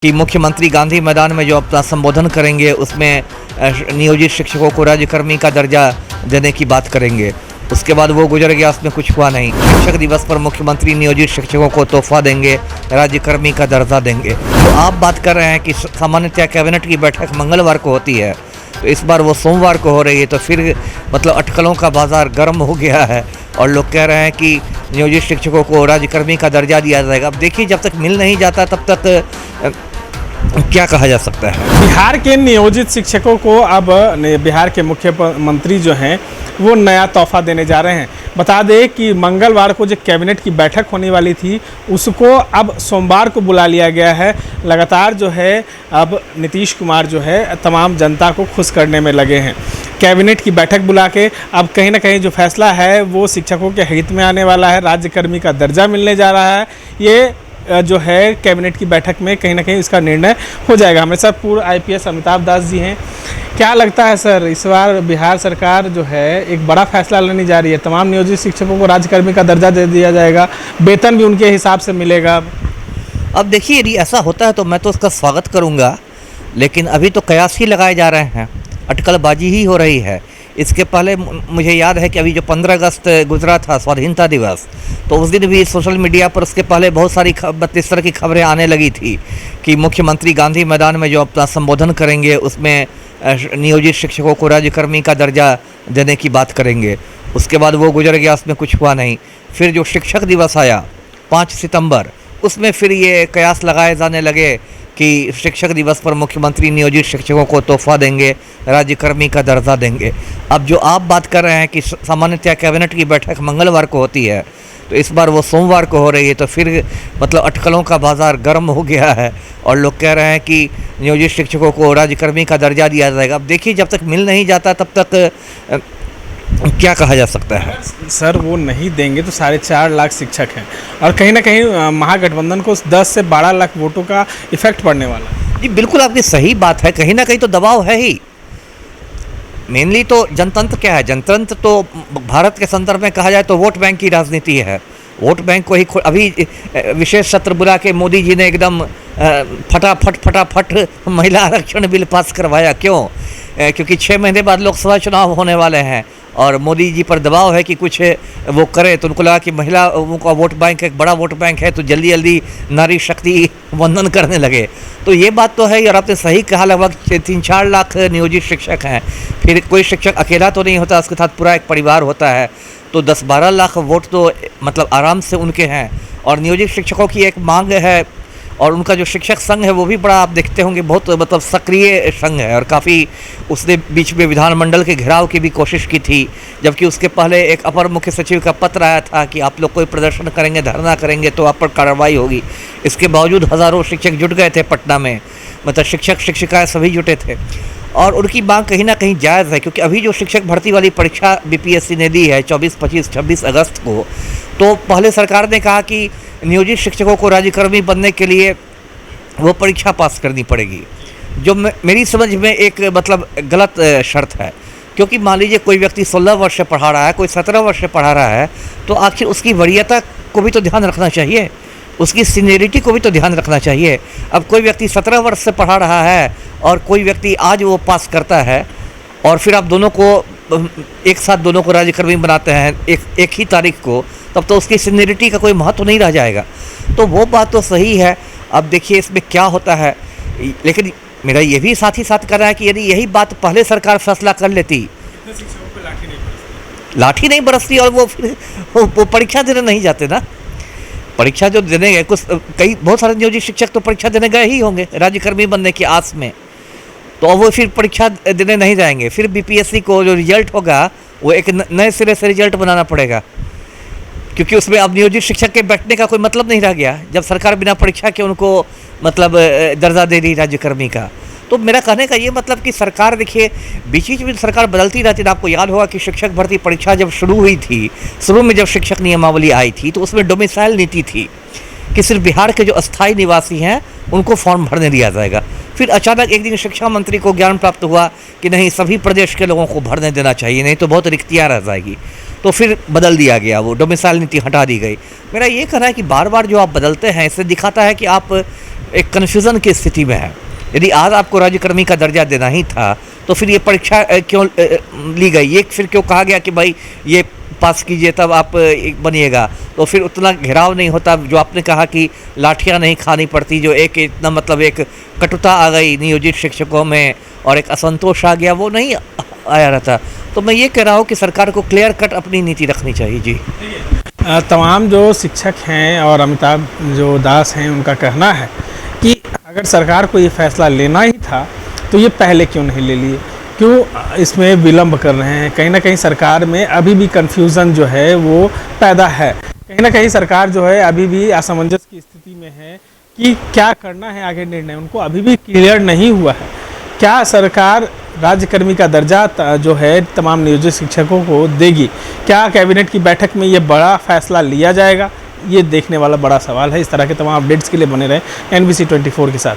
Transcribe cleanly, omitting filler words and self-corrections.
कि मुख्यमंत्री गांधी मैदान में जो अपना संबोधन करेंगे उसमें नियोजित शिक्षकों को राज्यकर्मी का दर्जा देने की बात करेंगे। उसके बाद वो गुजर गया, उसमें कुछ हुआ नहीं। शिक्षक दिवस पर मुख्यमंत्री नियोजित शिक्षकों को तोहफा देंगे, राज्यकर्मी का दर्जा देंगे। तो आप बात कर रहे हैं कि सामान्यतः कैबिनेट की बैठक मंगलवार को होती है, तो इस बार वो सोमवार को हो रही है। तो फिर मतलब अटकलों का बाजार गर्म हो गया है और लोग कह रहे हैं कि नियोजित शिक्षकों को राज्यकर्मी का दर्जा दिया जाएगा। अब देखिए, जब तक मिल नहीं जाता तब तक क्या कहा जा सकता है। बिहार के नियोजित शिक्षकों को अब बिहार के मुख्यमंत्री जो हैं वो नया तोहफा देने जा रहे हैं। बता दें कि मंगलवार को जो कैबिनेट की बैठक होने वाली थी उसको अब सोमवार को बुला लिया गया है। लगातार जो है अब नीतीश कुमार जो है तमाम जनता को खुश करने में लगे हैं। कैबिनेट की बैठक बुला के अब कहीं ना कहीं जो फैसला है वो शिक्षकों के हित में आने वाला है। राज्यकर्मी का दर्जा मिलने जा रहा है। ये जो है कैबिनेट की बैठक में कहीं ना कहीं इसका निर्णय हो जाएगा। हमारे साथ पूर्व IPS अमिताभ दास जी हैं। क्या लगता है सर, इस बार बिहार सरकार जो है एक बड़ा फैसला लेने जा रही है। तमाम नियोजित शिक्षकों को राज्यकर्मी का दर्जा दे दिया जाएगा, वेतन भी उनके हिसाब से मिलेगा। अब देखिए, यदि ऐसा होता है तो मैं तो उसका स्वागत करूंगा, लेकिन अभी तो कयास ही लगाए जा रहे हैं, अटकलबाजी ही हो रही है। इसके पहले मुझे याद है कि अभी जो 15 अगस्त गुजरा था, स्वाधीनता दिवस, तो उस दिन भी सोशल मीडिया पर उसके पहले बहुत सारी इस तरह की खबरें आने लगी थी कि मुख्यमंत्री गांधी मैदान में जो अपना संबोधन करेंगे उसमें नियोजित शिक्षकों को राज्यकर्मी का दर्जा देने की बात करेंगे। उसके बाद वो गुजर गया, उसमें कुछ हुआ नहीं। फिर जो शिक्षक दिवस आया 5 सितंबर, उसमें फिर ये कयास लगाए जाने लगे कि शिक्षक दिवस पर मुख्यमंत्री नियोजित शिक्षकों को तोहफा देंगे, राज्यकर्मी का दर्जा देंगे। अब जो आप बात कर रहे हैं कि सामान्यतः कैबिनेट की बैठक मंगलवार को होती है, तो इस बार वो सोमवार को हो रही है। तो फिर मतलब अटकलों का बाजार गर्म हो गया है और लोग कह रहे हैं कि नियोजित शिक्षकों को राज्यकर्मी का दर्जा दिया जाएगा। अब देखिए, जब तक मिल नहीं जाता तब तक क्या कहा जा सकता है। सर, वो नहीं देंगे तो 4.5 लाख शिक्षक हैं और कहीं ना कहीं महागठबंधन को 10 से 12 लाख वोटों का इफेक्ट पड़ने वाला है। जी बिल्कुल, आपकी सही बात है। कहीं ना कहीं तो दबाव है ही। मेनली तो जनतंत्र क्या है, जनतंत्र तो भारत के संदर्भ में कहा जाए तो वोट बैंक की राजनीति है। वोट बैंक को ही अभी विशेष सत्र बुला के मोदी जी ने एकदम फटाफट महिला आरक्षण बिल पास करवाया। क्यों? क्योंकि 6 महीने बाद लोकसभा चुनाव होने वाले हैं और मोदी जी पर दबाव है कि कुछ वो करे। तो उनको लगा कि महिलाओं का वोट बैंक एक बड़ा वोट बैंक है, तो जल्दी जल्दी नारी शक्ति वंदन करने लगे। तो ये बात तो है। और आपने सही कहा, लगभग 3-4 लाख नियोजित शिक्षक हैं। फिर कोई शिक्षक अकेला तो नहीं होता, उसके साथ पूरा एक परिवार होता है। तो 10-12 लाख वोट तो मतलब आराम से उनके हैं। और नियोजित शिक्षकों की एक मांग है और उनका जो शिक्षक संघ है वो भी बड़ा, आप देखते होंगे, बहुत मतलब सक्रिय संघ है। और काफ़ी उसने बीच में विधानमंडल के घेराव की भी कोशिश की थी, जबकि उसके पहले एक अपर मुख्य सचिव का पत्र आया था कि आप लोग कोई प्रदर्शन करेंगे, धरना करेंगे तो आप पर कार्रवाई होगी। इसके बावजूद हज़ारों शिक्षक जुट गए थे पटना में, मतलब शिक्षक शिक्षिकाएँ सभी जुटे थे। और उनकी मांग कहीं ना कहीं जायज़ है, क्योंकि अभी जो शिक्षक भर्ती वाली परीक्षा BPSC ने दी है 24, 25, 26 अगस्त को, तो पहले सरकार ने कहा कि नियोजित शिक्षकों को राज्यकर्मी बनने के लिए वो परीक्षा पास करनी पड़ेगी, जो मेरी समझ में एक मतलब गलत शर्त है। क्योंकि मान लीजिए कोई व्यक्ति 16 वर्ष से पढ़ा रहा है, कोई 17 वर्ष से पढ़ा रहा है, तो आखिर उसकी वरीयता को भी तो ध्यान रखना चाहिए, उसकी सीनियरिटी को भी तो ध्यान रखना चाहिए। अब कोई व्यक्ति 17 वर्ष से पढ़ा रहा है और कोई व्यक्ति आज वो पास करता है और फिर आप दोनों को एक साथ दोनों को राज्यकर्मी बनाते हैं एक ही तारीख को, तब तो उसकी सीनियरिटी का कोई महत्व नहीं रह जाएगा। तो वो बात तो सही है। अब देखिए इसमें क्या होता है, लेकिन मेरा ये भी साथ ही साथ कर रहा है कि यदि यही बात पहले सरकार फैसला कर लेती, लाठी नहीं बरसती और वो फिर वो परीक्षा देने नहीं जाते ना। परीक्षा जो देने गए, बहुत सारे नियोजित शिक्षक तो परीक्षा देने गए ही होंगे राज्यकर्मी बनने की आस में, तो वो फिर परीक्षा देने नहीं जाएंगे। फिर BPSC को जो रिजल्ट होगा वो एक नए सिरे से रिजल्ट बनाना पड़ेगा, क्योंकि उसमें अब नियोजित शिक्षक के बैठने का कोई मतलब नहीं रह गया जब सरकार बिना परीक्षा के उनको मतलब दर्जा दे रही राज्यकर्मी का। तो मेरा कहने का ये मतलब कि सरकार, देखिए बीच बीच में सरकार बदलती रहती है। आपको याद होगा कि शिक्षक भर्ती परीक्षा जब शुरू हुई थी, शुरू में जब शिक्षक नियमावली आई थी, तो उसमें डोमिसाइल नीति थी कि सिर्फ बिहार के जो अस्थायी निवासी हैं उनको फॉर्म भरने दिया जाएगा। फिर अचानक एक दिन शिक्षा मंत्री को ज्ञान प्राप्त हुआ कि नहीं, सभी प्रदेश के लोगों को भरने देना चाहिए, नहीं तो बहुत रिक्तियाँ रह जाएगी। तो फिर बदल दिया गया, वो डोमिसाइल नीति हटा दी गई। मेरा ये कहना है कि बार बार जो आप बदलते हैं, इससे दिखाता है कि आप एक कन्फ्यूज़न की स्थिति में है। यदि आज आपको राज्यकर्मी का दर्जा देना ही था तो फिर ये परीक्षा क्यों ली गई, ये फिर क्यों कहा गया कि भाई ये पास कीजिए तब आप एक बनिएगा, तो फिर उतना घेराव नहीं होता। जो आपने कहा कि लाठियाँ नहीं खानी पड़ती, जो एक इतना मतलब एक कटुता आ गई नियोजित शिक्षकों में और एक असंतोष आ गया, वो नहीं आया रहता। तो मैं ये कह रहा हूँ कि सरकार को क्लियर कट अपनी नीति रखनी चाहिए। जी तमाम जो शिक्षक हैं और अमिताभ जो दास हैं उनका कहना है कि अगर सरकार को ये फैसला लेना ही था तो ये पहले क्यों नहीं ले लिए, क्यों इसमें विलंब कर रहे हैं। कहीं ना कहीं सरकार में अभी भी कन्फ्यूज़न जो है वो पैदा है, कहीं ना कहीं सरकार जो है अभी भी असमंजस की स्थिति में है कि क्या करना है आगे, निर्णय उनको अभी भी क्लियर नहीं हुआ है। क्या सरकार राज्यकर्मी का दर्जा जो है तमाम नियोजित शिक्षकों को देगी, क्या कैबिनेट की बैठक में ये बड़ा फैसला लिया जाएगा, ये देखने वाला बड़ा सवाल है। इस तरह के तमाम अपडेट्स के लिए बने रहें NBC 24 के साथ।